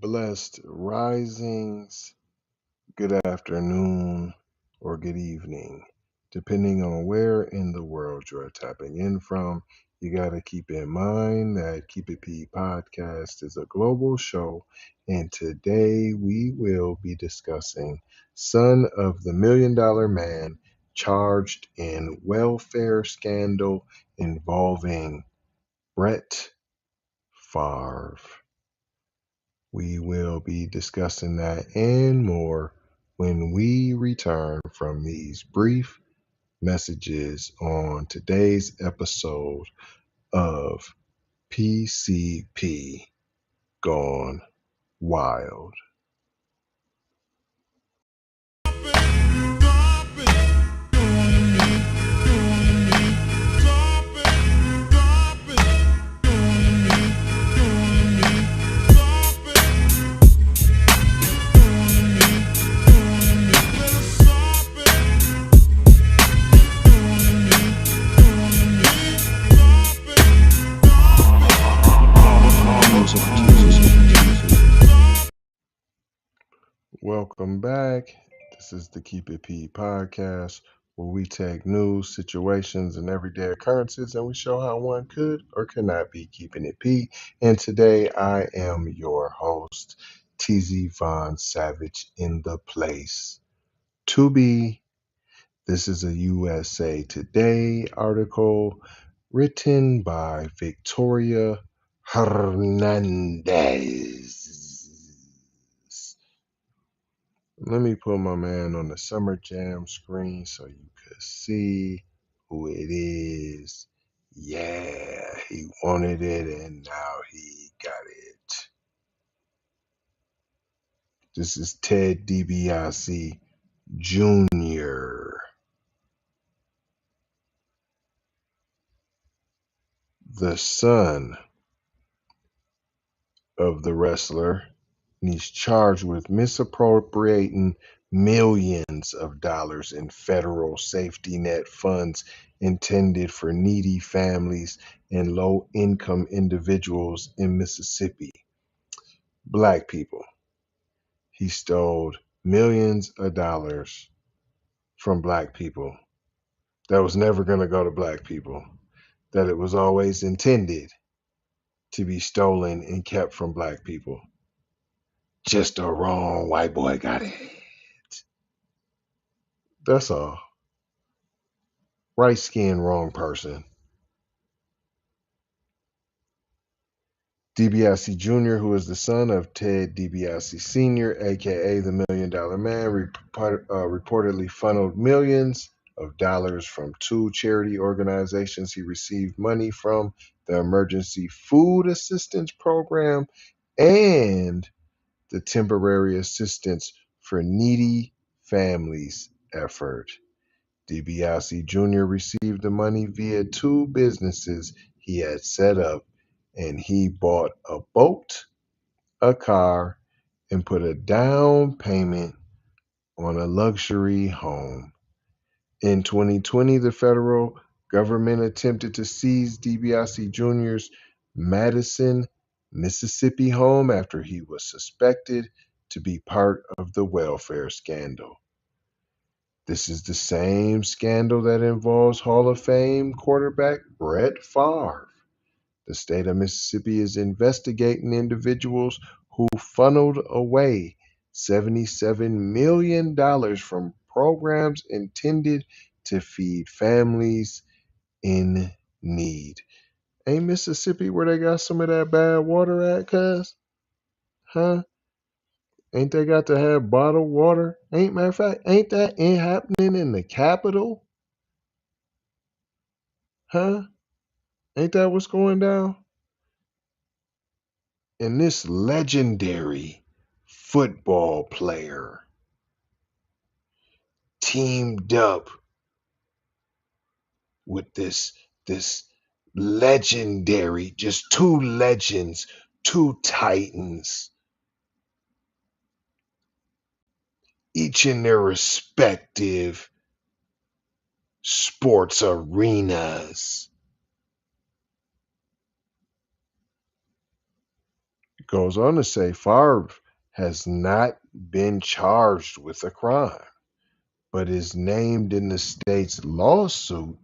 blessed risings, good afternoon, or good evening, depending on where in the world you're tapping in from. You got to keep in mind that Keep It P podcast is a global show, and today we will be discussing son of the $1 million man charged in welfare scandal involving Brett Favre. We will be discussing that and more when we return from these brief messages on today's episode of PCP Gone Wild. Welcome back. This is the Keep It P podcast, where we take news, situations, and everyday occurrences, and we show how one could or could not be keeping it P. And today I am your host, TZ Von Savage, in the place to be. This is a USA Today article written by Victoria Hernandez. Let me put my man on the Summer Jam screen so you could see who it is. Yeah, he wanted it and now he got it. This is Ted DiBiase Jr., the son of the wrestler, and he's charged with misappropriating millions of dollars in federal safety net funds intended for needy families and low-income individuals in Mississippi. Black people. He stole millions of dollars from black people that was never going to go to black people, that it was always intended to be stolen and kept from black people. Just a wrong white boy got it. That's all. Right skin, wrong person. DiBiase Jr., who is the son of Ted DiBiase Sr., aka the $1 Million Man, reportedly funneled millions of dollars from two charity organizations he received money from, the Emergency Food Assistance Program and the Temporary Assistance for Needy Families effort. DiBiase Jr. received the money via two businesses he had set up, and he bought a boat, a car, and put a down payment on a luxury home. In 2020, the federal government attempted to seize DiBiase Jr.'s Madison, Mississippi home after he was suspected to be part of the welfare scandal. This is the same scandal that involves Hall of Fame quarterback Brett Favre. The state of Mississippi is investigating individuals who funneled away $77 million from programs intended to feed families in need. Ain't Mississippi where they got some of that bad water at, cuz? Huh? Ain't they got to have bottled water? Matter of fact, ain't that happening in the capital? Huh? Ain't that what's going down? And this legendary football player teamed up with this legendary, just two legends, two titans, each in their respective sports arenas. Goes on to say Favre has not been charged with a crime, but is named in the state's lawsuit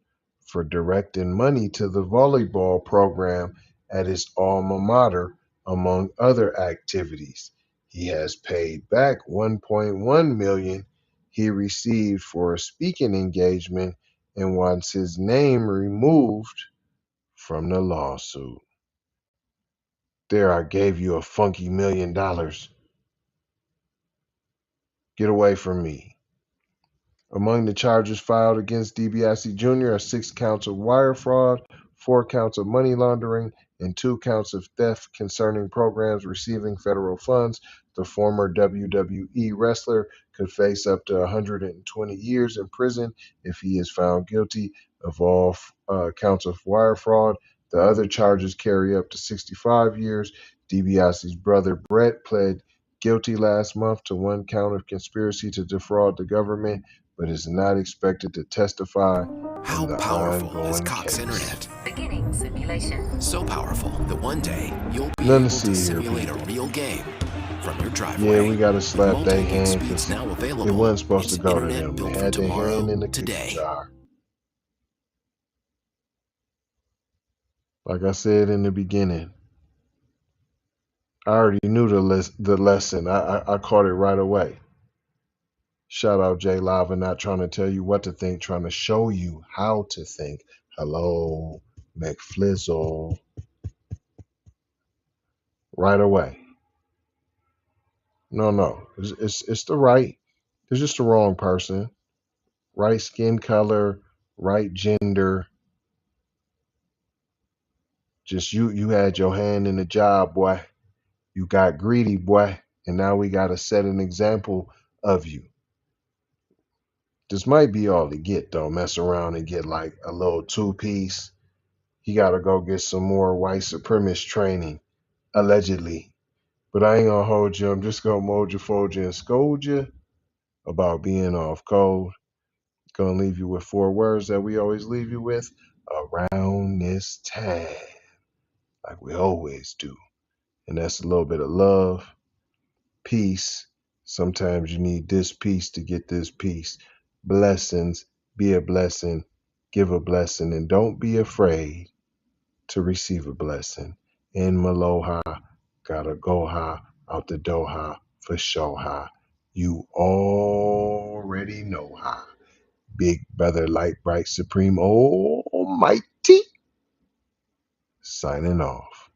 for directing money to the volleyball program at his alma mater, among other activities. He has paid back $1.1 million he received for a speaking engagement and wants his name removed from the lawsuit. There, I gave you a funky $1 million. Get away from me. Among the charges filed against DiBiase Jr. are 6 counts of wire fraud, 4 counts of money laundering, and 2 counts of theft concerning programs receiving federal funds. The former WWE wrestler could face up to 120 years in prison if he is found guilty of all counts of wire fraud. The other charges carry up to 65 years. DiBiase's brother Brett pled guilty last month to 1 count of conspiracy to defraud the government, but is not expected to testify How in the powerful is ongoing Cox case. Internet? Beginning simulation. So powerful that one day you'll be Nothing to able see to here, simulate a people. real game from your driveway. Yeah, we gotta slap their Multi-gig hand speeds because now available. it wasn't supposed It's to go to internet them. They built had for their hand in tomorrow, the cookie today. jar. Like I said in the beginning, I already knew the lesson. I caught it right away. Shout out Jay Lava, not trying to tell you what to think, trying to show you how to think. Hello, McFlizzle. Right away. No. It's the right. It's just the wrong person. Right skin color, right gender. Just you had your hand in the job, boy. You got greedy, boy. And now we gotta set an example of you. This might be all he get though. Mess around and get like a little 2-piece. He gotta go get some more white supremacist training, allegedly. But I ain't gonna hold you. I'm just gonna mold you, fold you, and scold you about being off code. Gonna leave you with 4 words that we always leave you with around this time, like we always do. And that's a little bit of love, peace. Sometimes you need this peace to get this peace. Blessings, be a blessing, give a blessing, and don't be afraid to receive a blessing. In Maloha, gotta go high, out the Doha, for show high. You already know how. Big brother, light, bright, supreme, almighty. Signing off.